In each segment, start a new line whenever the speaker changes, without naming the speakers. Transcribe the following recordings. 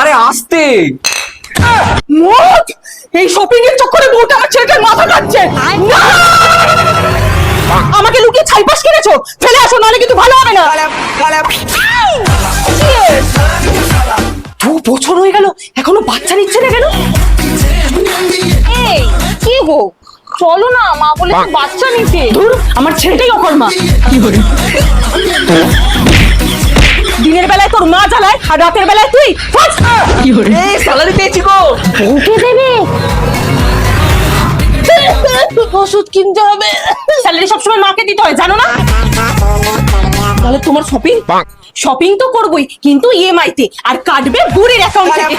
আরে আস্তে।
মত এই শপিং এর চক্করে বউটা আমার ছেলেটার মাথা কাটছে। না! আমাকে লুকিয়ে ছাইপাস কিনেছো, ফেলে আসো নাহলে কিন্তু ভালো হবে না। 2 বছর হয়ে গেল এখনো বাচ্চা নিচ্ছে না কেন?
এই কি গো, চলো না, মা বলে তো বাচ্চা নিতে।
ধুর, আমার ছেলেটাই অকর্মা। কি করে দিনের বেলায় তোর মা জ্বালায় আর রাতের বেলায় তুই? কি করে
স্যালারি পেয়েছি গো।
ওকে দেবে, ওষুধ কিনতে হবে।
স্যালারি সবসময় মাকে দিতে হয় জানো না? তাহলে তোমার শপিং তো করবই, কিন্তু ইএমআই তে, আর কাটবে বুড়ির অ্যাকাউন্ট থেকে।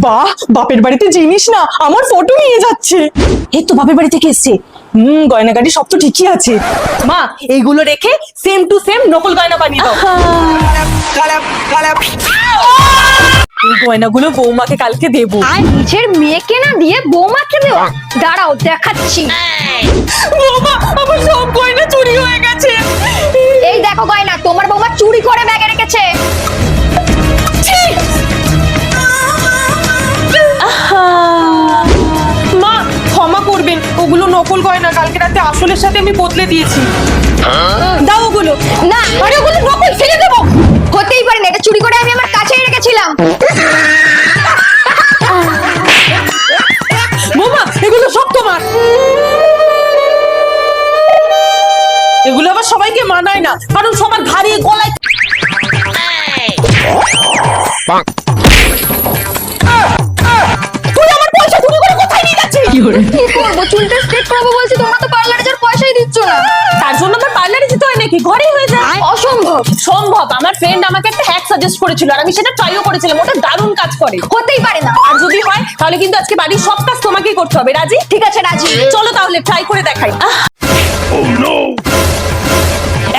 বাহ, বাপের বাড়িতে জিনিস না আমার ফটো নিয়ে যাচ্ছে। এই তো বাপের বাড়ি থেকে এসছে। গয়নাগাটি সব তো ঠিকই আছে। মা, এইগুলো রেখে সেম টু সেম নকল গয়না বানিয়ে দাও। এই গয়নাগুলো বৌমাকে কালকে দেবো।
আর নিজের মেয়েকে না দিয়ে বৌমাকে দেও? দাঁড়াও দেখাচ্ছি।
বৌমা, আমার সব গয়না চুরি হয়ে গেছে।
এই দেখো গয়না, তোমার বৌমা চুরি করে ব্যাগে রেখেছে।
ছি! মা, ক্ষমা করবেন, ওগুলো নকল গয়না, কালকে রাতে আসলের সাথে আমি বদলে দিয়েছি। দাও ওগুলো।
না, আরে ওগুলো নকল, ফেলে দেবো। হতেই পারে না, এটা চুরি করে আমি আমার কাছেই রেখেছিলাম।
বৌমা, এগুলো সব তোমার। এগুলো আবার সবাইকে মানায় না, কারণ সবার ঘাড়ে গলায়। তুই আমার পয়সা চুরি করে কোথায় নিয়ে যাচ্ছিস?
কি করবো, চুলটা স্ট্রেট করবো বলছি, তোমরা তো পার্লারে যাওয়ার পয়সাই দিচ্ছ না।
তার জন্য আমার পার্লারে যেতে হয় নাকি? ঘরেই হয়ে যায়।
অসম্ভব।
সম্ভব। আমার ফ্রেন্ড আমাকে একটা হ্যাক সাজেস্ট করেছিল আর আমি সেটা ট্রাইও করেছিলাম, ওটা দারুণ কাজ করে।
হতেই পারে না।
আর যদি হয় তাহলে কিন্তু আজকে বাড়ির সব কাজ তোমাকেই করতে হবে। রাজি?
ঠিক আছে, রাজি।
চলো তাহলে ট্রাই করে দেখাই।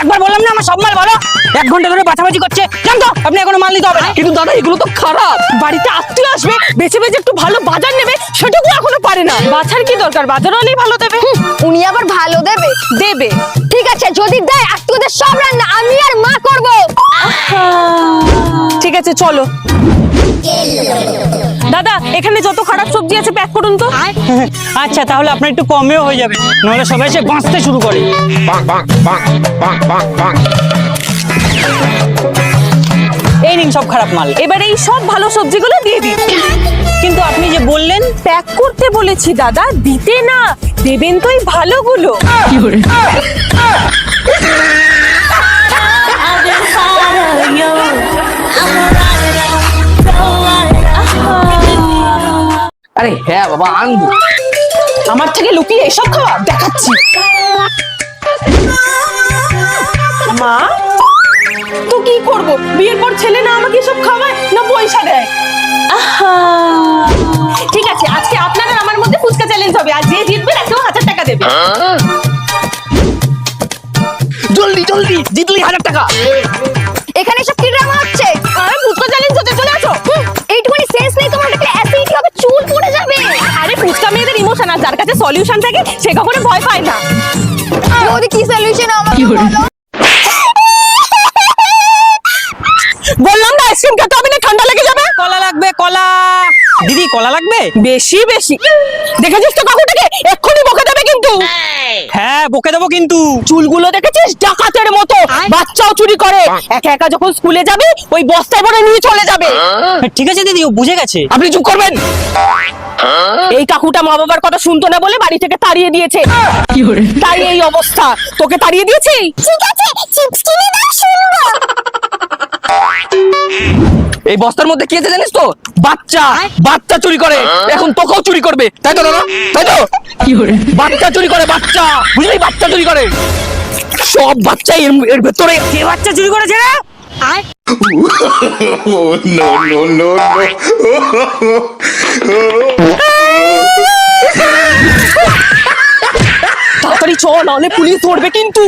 একবার বললাম না আমার সব মাল ভালো, 1 ঘন্টা ধরে বাছাবাছি করছে। জানতো আপনি এখনো মাল দিতে হবে না।
কিন্তু দাদা এগুলো তো খারাপ।
বাড়িতে আত্মীয় আসবে, বেছে বেছে একটু ভালো বাজার নেবে, সেটুকু এখনো পারে না। বাছার কি দরকার, বাজার হলেই ভালো দেবে।
উনি আবার ভালো দেবে?
দেবে।
ঠিক আছে, যদি দেয় আত্মীয়দের সব রান্না আমি আর মা করবো।
ঠিক আছে চলো। দাদা, এখানে যত খারাপ সবজি আছে প্যাক করুন তো।
আচ্ছা, তাহলে আপনার একটু কমেও হয়ে যাবে, নাহলে সবাই এসে বাঁচতে শুরু করে। এই নিন সব খারাপ মাল।
এবার এই সব ভালো সবজিগুলো দিয়ে দিন।
কিন্তু আপনি যে বললেন
প্যাক করতে বলেছি দাদা, দিতে না। দেবেন তো এই ভালোগুলো।
আরে হ্যাঁ বাবা, আনবো।
আমার থেকে লুকিয়ে এসব খাওয়া দেখাচ্ছি। মা, তো কি করব? বিয়ের পর ছেলে না আমাকে এসব খাওয়ায় না পয়সা দেয়। ঠিক আছে, আজকে আপনার আর আমার মধ্যে ফুচকা চ্যালেঞ্জ হবে, আর যে জিতবে তাকেও 1000 টাকা দেবে।
জলদি জলদি, জিতলি 1000 টাকা।
এখানে সব কি ড্রামা হচ্ছে?
আরে ফুচকা চ্যালেঞ্জ হতে, চলে আসো।
এইটুকুনি সেন্স নেই তোমার, দেখলে অ্যাসিড হবে, চুল পড়ে যাবে।
আরে ফুচকা মেয়েদের ইমোশন, আর যার কাছে সলিউশন থাকে সে কখনো ভয় পায় না।
ওদের কি সলিউশন আমাকে বলো।
বললাম না আইসক্রিম খেতে হবে না, ঠান্ডা লেগে যাবে।
কলা লাগবে, কলা। দিদি কলা লাগবে?
বেশি বেশি দেখেছিস তো কাকুটাকে, এক্ষুনি বকে দেবে কিন্তু।
হ্যাঁ, বকে দেবো কিন্তু।
চুলগুলো দেখেছিস ডাকাতের মতো, বাচ্চাও চুরি করে। একা একা যখন স্কুলে যাবে ওই বস্তায় ভরে নিয়ে চলে যাবে।
ঠিক আছে দিদি, ও বুঝে গেছে।
আপনি চুপ করবেন।
এই কাকুটা মা বাবার কথা শুনতো না বলে বাড়ি থেকে তাড়িয়ে দিয়েছে। তাই এই অবস্থা। তোকে তাড়িয়ে দিয়েছি?
ঠিক আছে, চিপস কিনে দাও, শুনবো।
এই বস্তার মধ্যে কি আছে জানিস তো? বাচ্চা। বাচ্চা চুরি করে, এখন তোকেও চুরি করবে, তাই তো দাদা? তাই তো? বাচ্চা চুরি করে, বাচ্চা, বুঝলি? বাচ্চা চুরি করে, সব বাচ্চা এর ভেতরে।
কে বাচ্চা চুরি করেছে রে?
Oh, no, no, no, no.
তাড়াতাড়ি চল, নাহলে পুলিশ ধরবে কিন্তু।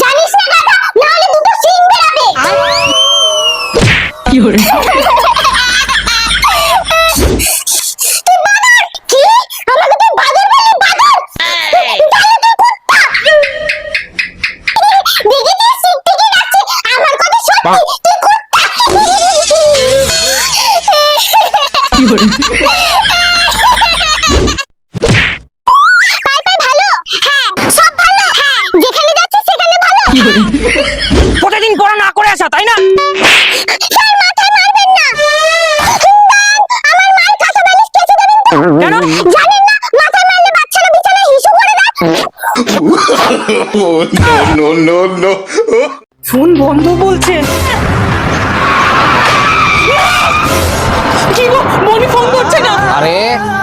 জানিস না দাদা, নাহলে দুটো সিং বেরাবে।
কি করে?
কি? আমাকে তুই বাদর বললি? বাদর?
প্রতিদিন পড়া না করে আসা, তাই না? কেন?
Oh, no, no, no, no.
Phone বন্ধ বলছে। কি গো, মনি ফোন করছে না?
আরে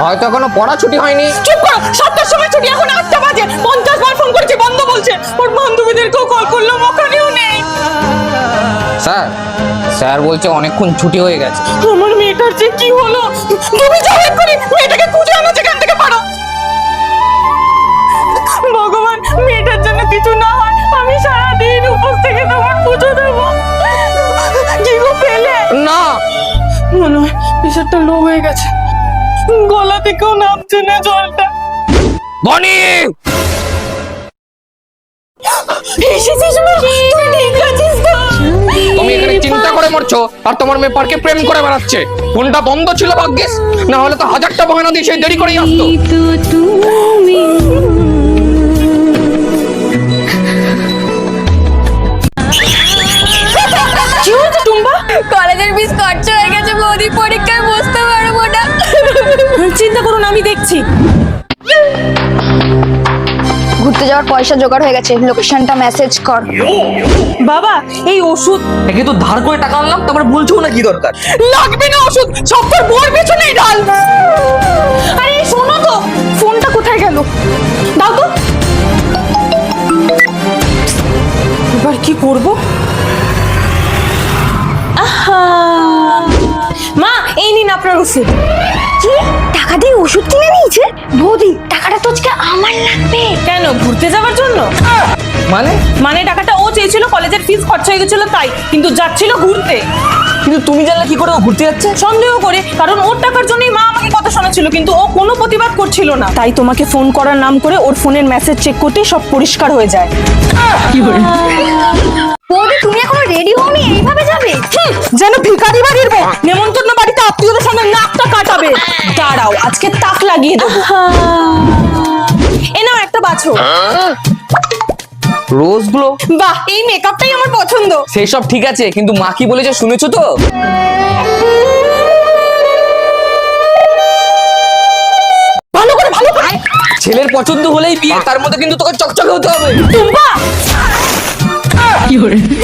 হয়তো এখনো পড়া ছুটি হয়নি।
চুপ করো, 7টার সময় ছুটি, এখন 8টা বাজে। 50 বার ফোন করেছি, বন্ধ বলছে। ওর বান্ধবীদেরকেও কল করলাম, ওখানেও নেই।
স্যার বলছে অনেকক্ষণ ছুটি হয়ে গেছে।
আমার মেয়েটার যে কি হলো, তুমি যাও এক্ষুনি মেয়েটাকে খুঁজে আনো যেখান থেকে পারো। ভগবান, মেয়েটার জন্য কিছু না হয়, আমি সারাদিন উপোস থেকে তোমার পুজো দেবো। কি গো, পেলে?
না,
মনে হয় প্রেশারটা লো হয়ে গেছে, গলা থেকেও নামছে না জলটা।
বনি
এসেছিস মা, তুই ঠিক আছিস তো?
তুমি এখানে চিন্তা করে মরছো আর তোমার মেয়ে পার্কে প্রেম করে বেড়াচ্ছে। ফোনটা বন্ধ ছিল ভাগ্যিস, না হলে তো 1000টা বাহানা দিয়ে সেই দেরি করেই আসতো।
কি হয়েছে টুম্বা?
কলেজের ফিস খরচ হয়ে গেছে বৌদি, পরীক্ষায় বসতে পারবো না।
চিন্তা করুন, আমি দেখছি।
ঘুরতে যাওয়ার পয়সা জোগাড় হয়ে গেছে, লোকেশনটা মেসেজ কর।
বাবা, এই ওষুধ
একে তো ধার করে টাকা আনলাম, তারপরে বলছো না কি দরকার।
লাগবে না, ওষুধ সব তোর বউর পেছনেই ঢাল। আরে শোনো তো, ফোনটা কোথায় গেল? দাও তো। এবার কি করব? আহা, মা এই নিন আপনার ওষুধ।
কি টাকা দিয়ে ওষুধ কিনে নিয়েছে? বৌদি, টাকাটা তো আজকে আমার লাগবে।
কেন, ঘুরতে যাওয়ার জন্য?
মানে
টাকাটা ও চেয়েছিল, কলেজের ফিস খরচা হয়ে গেছিল তাই, কিন্তু যাচ্ছিল ঘুরতে।
কিন্তু তুমি জানলে কি করে ও ঘুরতে যাচ্ছে?
সন্দেহ করে, কারণ ওর টাকার জন্যই মা আমাকে কথা শোনাচ্ছিল, কিন্তু ও কোনো প্রতিবাদ করছিল না। তাই তোমাকে ফোন করার নাম করে ওর ফোনের মেসেজ চেক করতেই সব পরিষ্কার হয়ে যায়।
বৌদি, তুমি এখনো রেডি হওনি, এইভাবে যাবে?
যেন ভিখারি বাড়ির বউ, নেমন্তন্ন বাড়িতে আত্মীয়দের সামনে নাকটা কাটাবে। দাঁড়াও, আজকে তাক লাগিয়ে দেবো। এ নাও একটা বাছো।
রোজগুলো
বাহ, এই মেকআপটাই আমার পছন্দ।
সেই সব ঠিক আছে, কিন্তু মা কি বলেছে শুনেছো তো?
ভালো করে, ভালো করে।
ছেলের পছন্দ হলেই বিয়ে, তার মধ্যে কিন্তু তোকে চকচকে হতে হবে।
টুম্পা,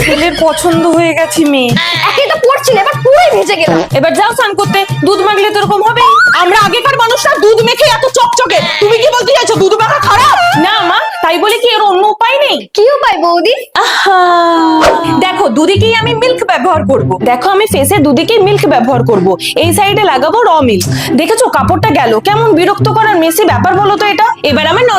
ছেলের পছন্দ হয়ে গেছে মেয়ে।
একে তো পড়ছিলে, এবার পুরোই ভেজে গেলাম।
এবার যাও স্নান করতে, দুধ মাখলে তো এরকম হবে। আমরা আগেকার মানুষরা দুধ মেখে এত চকচকে, তুমি কি বলতে চাইছো দুধ মাখা খারাপ? না মা, তাই বলে কি এর অন্য উপায় নেই?
কি উপায় বৌদি?
আহা, দেখো দুদিকেই আমি মিল্ক ব্যবহার করব। দেখো আমি ফেসে দুদিকেই মিল্ক ব্যবহার করব। এই সাইডে লাগাবো র মিল্ক। দেখেছো কাপড়টা গেল, কেমন বিরক্ত করার মেসি ব্যাপার বলো তো এটা। এবার আমি